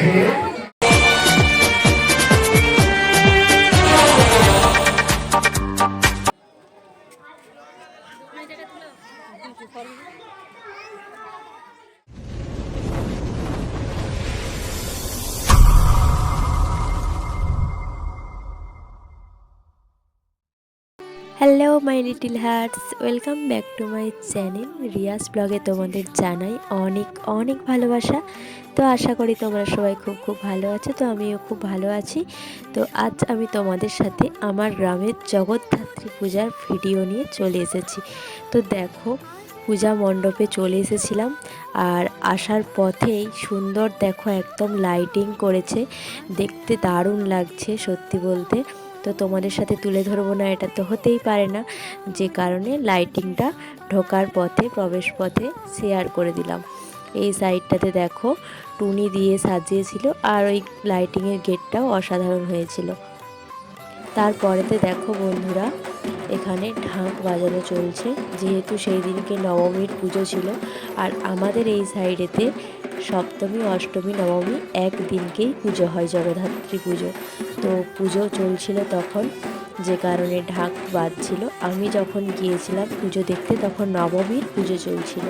Hello my little hearts, welcome back to my channel রিয়াস ব্লগে তোমাদের জানাই অনেক অনেক ভালোবাসা। তো আশা করি তোমরা সবাই খুব খুব ভালো আছো। তো আমিও খুব ভালো আছি। তো আজ আমি তোমাদের সাথে আমার গ্রামের জগদ্ধাত্রী পূজার ভিডিও নিয়ে চলে এসেছি। তো দেখো, পূজা মণ্ডপে চলে এসেছিলাম, আর আসার পথেই সুন্দর দেখো একদম লাইটিং করেছে, দেখতে দারুণ লাগছে সত্যি বলতে। তো তোমাদের সাথে তুলে ধরবো না এটা তো হতেই পারে না, যে কারণে লাইটিংটা ঢোকার পথে প্রবেশ পথে শেয়ার করে দিলাম। এই সাইডটাতে দেখো টুনি দিয়ে সাজিয়েছিল, আর ওই লাইটিংয়ের গেটটাও অসাধারণ হয়েছিল। তারপরেতে দেখো বন্ধুরা, এখানে ঢাক বাজানো চলছে, যেহেতু সেই দিনকে নবমীর পুজো ছিল। আর আমাদের এই সাইডেতে সপ্তমী অষ্টমী নবমী একদিনকেই পুজো হয়, জগদ্ধাত্রী পুজো। তো পুজো চলছিল তখন, যে কারণে ঢাক বাজছিল। আমি যখন গিয়েছিলাম পুজো দেখতে তখন নবমীর পুজো চলছিল।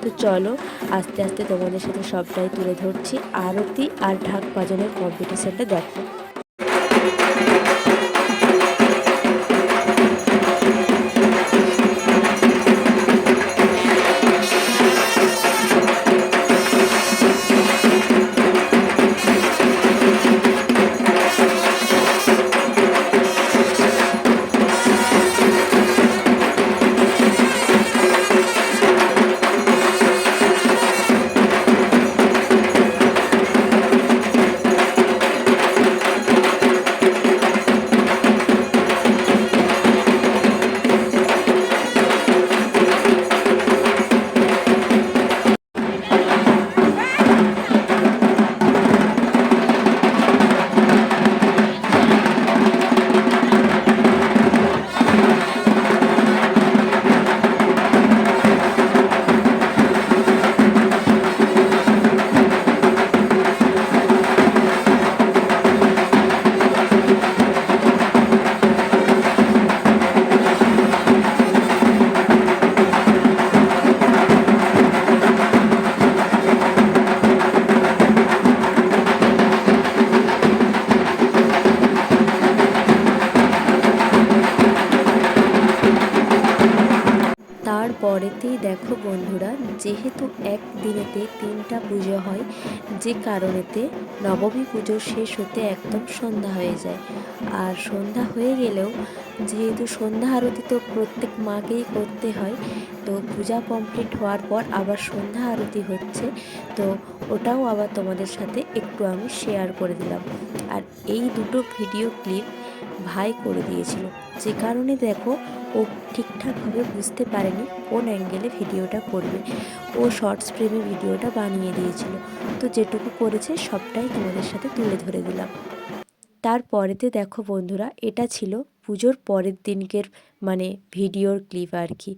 তো চলো আস্তে আস্তে তোমাদের সাথে সবটাই তুলে ধরছি। আরতি আর ঢাক বাজানোর কম্পিটিশানটা দেখো। তারপরেতেই দেখো বন্ধুরা, যেহেতু একদিনেতে 3টা পুজো হয়, যে কারণেতে নবমী পুজো শেষ হতে একদম সন্ধ্যা হয়ে যায়। আর সন্ধ্যা হয়ে গেলেও যেহেতু সন্ধ্যা আরতি তো প্রত্যেক মাকেই করতে হয়, তো পূজা কমপ্লিট হওয়ার পর আবার সন্ধ্যা আরতি হচ্ছে। তো ওটাও আবার তোমাদের সাথে একটু আমি শেয়ার করে দিলাম। আর এই দুটো ভিডিও ক্লিপ ভাই করে দিয়েছিল, যে কারণে দেখো ও ঠিকঠাকভাবে বুঝতে পারেনি কোন অ্যাঙ্গেলে ভিডিওটা করবে। ও শর্টস ফ্রেমে ভিডিওটা বানিয়ে দিয়েছিল। তো যেটুকু করেছে সবটাই তোমাদের সাথে তুলে ধরে দিলাম। তারপরেতে দেখো বন্ধুরা, এটা ছিল পুজোর পরের দিনকের মানে ভিডিওর ক্লিপ আর কি।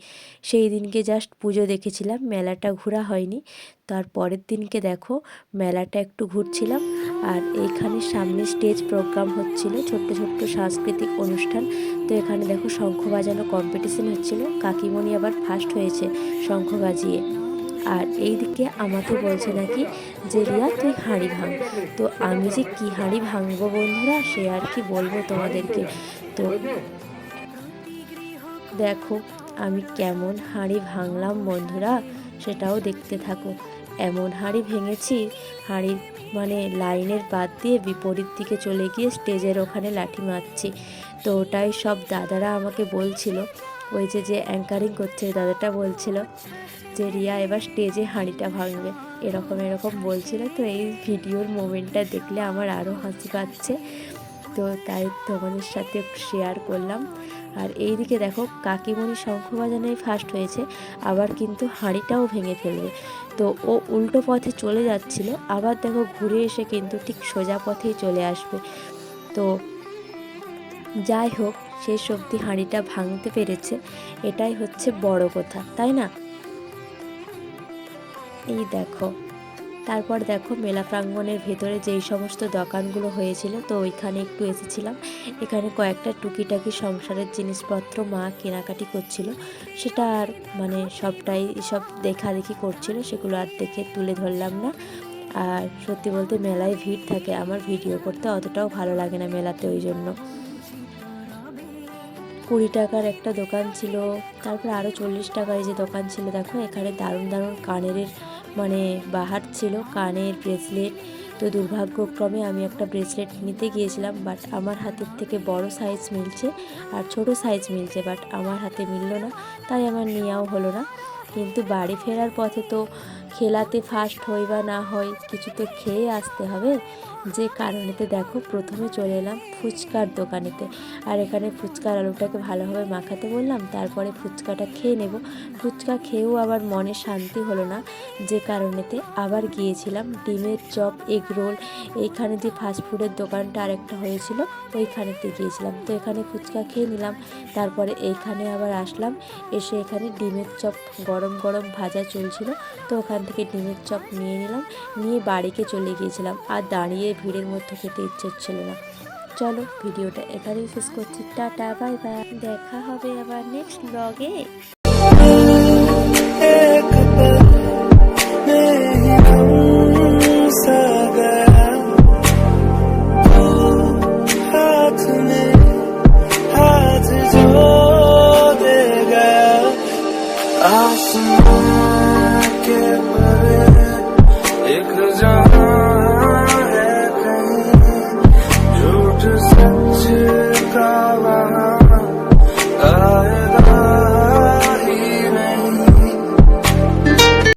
সেই দিনকে জাস্ট পুজো দেখেছিলাম, মেলাটা ঘোরা হয়নি। তারপরের দিনকে দেখো মেলাটা একটু ঘুরছিলাম। আর এইখানে সামনে স্টেজ প্রোগ্রাম হচ্ছিল, ছোট্ট ছোট্ট সাংস্কৃতিক অনুষ্ঠান। তো এখানে দেখো শঙ্খ বাজানো কম্পিটিশন হচ্ছিল, কাকিমণি আবার ফার্স্ট হয়েছে শঙ্খ বাজিয়ে। আর এই দিকে আমাকে বলছে নাকি যে রিয়া তুই হাঁড়ি ভাঙ। তো আমি যে কি হাঁড়ি ভাঙবো বন্ধুরা, সে আর কি বলবো তোমাদেরকে। তো দেখো আমি কেমন হাঁড়ি ভাঙলাম বন্ধুরা, সেটাও দেখতে থাকো। এমন হাঁড়ি ভেঙেছি, হাঁড়ির মানে লাইনের বাদ দিয়ে বিপরীত দিকে চলে গিয়ে স্টেজের ওখানে লাঠি মারছি। তো ওটাই সব দাদারা আমাকে বলছিল, ওই যে অ্যাঙ্কারিং করছে দাদাটা বলছিল যে রিয়া এবার স্টেজে হাঁড়িটা ভাঙবে, এরকম এরকম বলছিল। তো এই ভিডিওর মোমেন্টটা দেখলে আমার আরও হাসি পাচ্ছে, তো তাই তোমাদের সাথে শেয়ার করলাম। আর এই দিকে দেখো কাকিমণি শঙ্খ বাজানোয় ফার্স্ট হয়েছে, আবার কিন্তু হাঁড়িটাও ভেঙে ফেলবে। তো ও উল্টো পথে চলে যাচ্ছিল, আবার দেখো ঘুরে এসে কিন্তু ঠিক সোজা পথেই চলে আসবে। তো যাই হোক, শেষ অবধি হাঁড়িটা ভাঙতে পেরেছে, এটাই হচ্ছে বড় কথা, তাই না? এই দেখো তারপর দেখো মেলা প্রাঙ্গণের ভেতরে যেই সমস্ত দোকানগুলো হয়েছিল তো ওইখানে একটু এসেছিলাম। এখানে কয়েকটা টুকিটাকি সংসারের জিনিসপত্র মা কেনাকাটি করছিল, সেটা আর মানে সবটাই সব দেখাদেখি করছিল, সেগুলো আর দেখে তুলে ধরলাম না। আর সত্যি বলতে মেলায় ভিড় থাকে, আমার ভিডিও করতে অতটাও ভালো লাগে না মেলাতে, ওই জন্য। 20 টাকার একটা দোকান ছিল, তারপর আরও 40 টাকার যে দোকান ছিল। দেখো এখানে দারুণ দারুণ কানের মানে বাহার ছিল, কানের ব্রেসলেট। তো দুর্ভাগ্যক্রমে আমি একটা ব্রেসলেট নিতে গিয়েছিলাম, বাট আমার হাতের থেকে বড় সাইজ মিলছে আর ছোট সাইজ মিলছে, বাট আমার হাতে মিলল না, তাই আমার নেওয়াও হলো না। কিন্তু বাড়ি ফেরার পথে তো খেলাতে ফার্স্ট হই বা না হয় কিছু তো খেয়ে আসতে হবে, যে কারণেতে দেখো প্রথমে চলে এলাম ফুচকার দোকানেতে। আর এখানে ফুচকার আলুটাকে ভালোভাবে মাখাতে বললাম, তারপরে ফুচকাটা খেয়ে নেব। ফুচকা খেয়েও আবার মনে শান্তি হলো না, যে কারণেতে আবার গিয়েছিলাম ডিমের চপ, এগ রোল, এইখানে যে ফাস্টফুডের দোকানটা আরেকটা হয়েছিল ওইখানেতে গিয়েছিলাম। তো এখানে ফুচকা খেয়ে নিলাম, তারপরে এইখানে আবার আসলাম, এসে এখানে ডিমের চপ গরম গরম ভাজা চলছিল, তো ওখান থেকে ডিমের চপ নিয়ে নিলাম, নিয়ে বাড়িকে চলে গিয়েছিলাম। আর দাঁড়িয়ে ভিড়ের মধ্যে খেতে ইচ্ছে হচ্ছিল না। চলো ভিডিওটা এখানেই শেষ করছি, টাটা বাই বাই, দেখা হবে আবার নেক্সট ব্লগে।